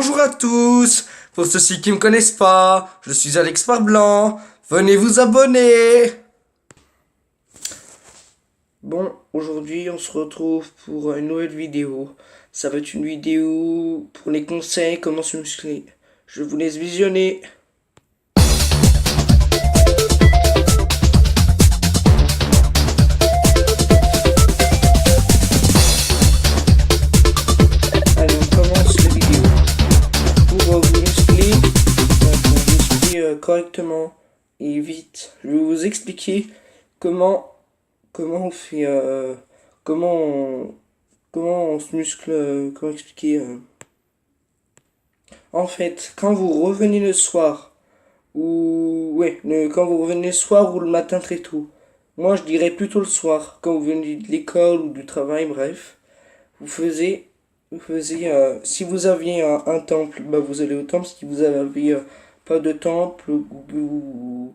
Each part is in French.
Bonjour à tous, pour ceux-ci qui me connaissent pas, je suis Alex Blanc, venez vous abonner. Bon, aujourd'hui on se retrouve pour une nouvelle vidéo. Ça va être une vidéo pour les conseils comment se muscler. Je vous laisse visionner. Allez, on commence la vidéo. Pour vous muscler, correctement et vite, je vais vous expliquer comment on fait, comment on se muscle, comment expliquer. En fait, quand vous revenez le soir, quand vous revenez le soir ou le matin très tôt, moi je dirais plutôt le soir, quand vous venez de l'école ou du travail, bref, si vous aviez un temple, bah vous allez au temple. Si vous avez pas de temple ou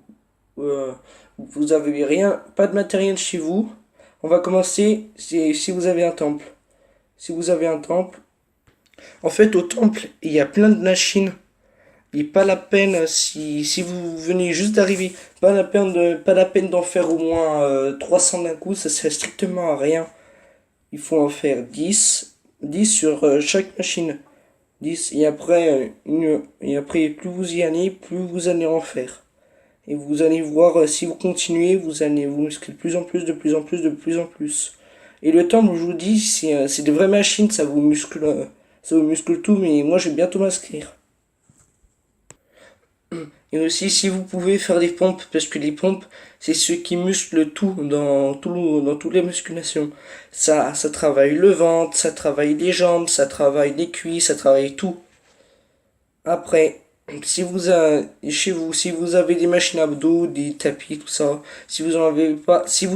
vous avez rien, pas de matériel chez vous, on va commencer si vous avez un temple. Si vous avez un temple, en fait au temple il y a plein de machines. Et pas la peine, si vous venez juste d'arriver, pas la peine d'en faire au moins 300 d'un coup, ça sert strictement à rien. Il faut en faire 10 sur chaque machine. 10 et après plus vous y allez, plus vous allez en faire. Et vous allez voir, si vous continuez, vous allez vous muscler de plus en plus, de plus en plus, de plus en plus. Et le temps, je vous dis, c'est de vraies machines, ça vous muscle tout, mais moi je vais bientôt m'inscrire. Et aussi, si vous pouvez faire des pompes, parce que les pompes, c'est ce qui muscle tout dans toutes les musculations. Ça travaille le ventre, ça travaille les jambes, ça travaille les cuisses, ça travaille tout. Après, chez vous, si vous avez des machines abdos, des tapis, tout ça, si vous en avez pas, c'est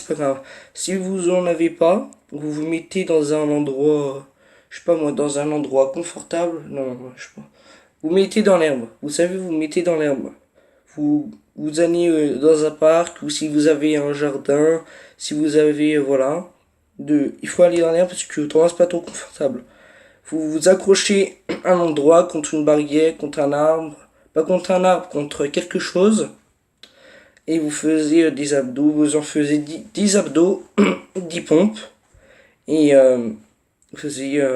pas grave. Si vous en avez pas, vous vous mettez dans un endroit, je sais pas moi, dans un endroit confortable, non, je sais pas. Vous mettez dans l'herbe. Vous savez, vous mettez dans l'herbe. Vous allez dans un parc, ou si vous avez un jardin, si vous avez, voilà. Il faut aller dans l'herbe parce que autrement c'est pas trop confortable. Vous vous accrochez à un endroit contre une barrière, contre un arbre, pas contre un arbre, contre quelque chose. Et vous faisiez des abdos, vous en faisiez 10 abdos, 10 pompes. Et vous faisiez,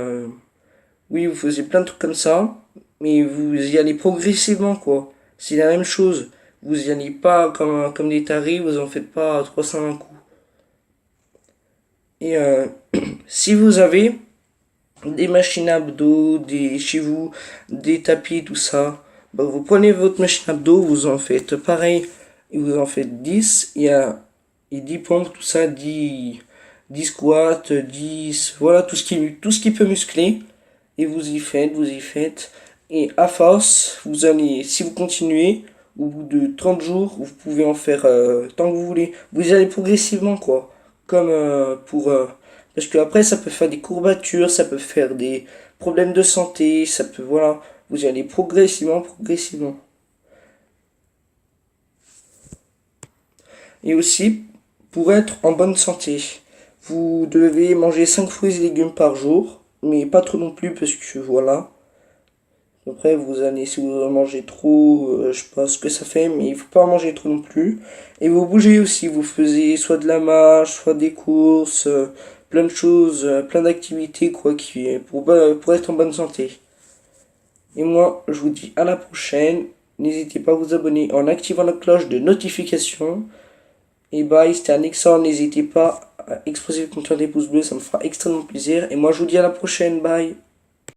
vous faisiez plein de trucs comme ça. Mais vous y allez progressivement, quoi. C'est la même chose. Vous y allez pas comme des tarés, vous en faites pas 300 d'un coup. Et si vous avez des machines abdos, chez vous, des tapis, tout ça, bah vous prenez votre machine abdos, vous en faites pareil, et vous en faites 10, et 10 pompes, tout ça, 10 squats, 10, voilà, tout ce qui peut muscler, et vous y faites, et à force, si vous continuez, au bout de 30 jours, vous pouvez en faire tant que vous voulez, vous y allez progressivement, quoi, comme parce que après ça peut faire des courbatures, ça peut faire des problèmes de santé, voilà, vous y allez progressivement, progressivement. Et aussi, pour être en bonne santé, vous devez manger 5 fruits et légumes par jour, mais pas trop non plus parce que voilà. Après, si vous en mangez trop, je sais pas ce que ça fait, mais il faut pas en manger trop non plus. Et vous bougez aussi, vous faisiez soit de la marche, soit des courses, plein de choses, plein d'activités, quoi, pour être en bonne santé. Et moi, je vous dis à la prochaine. N'hésitez pas à vous abonner en activant la cloche de notification. Et bye, c'était Alexandre. N'hésitez pas à exposer le compteur des pouces bleus, ça me fera extrêmement plaisir. Et moi, je vous dis à la prochaine. Bye.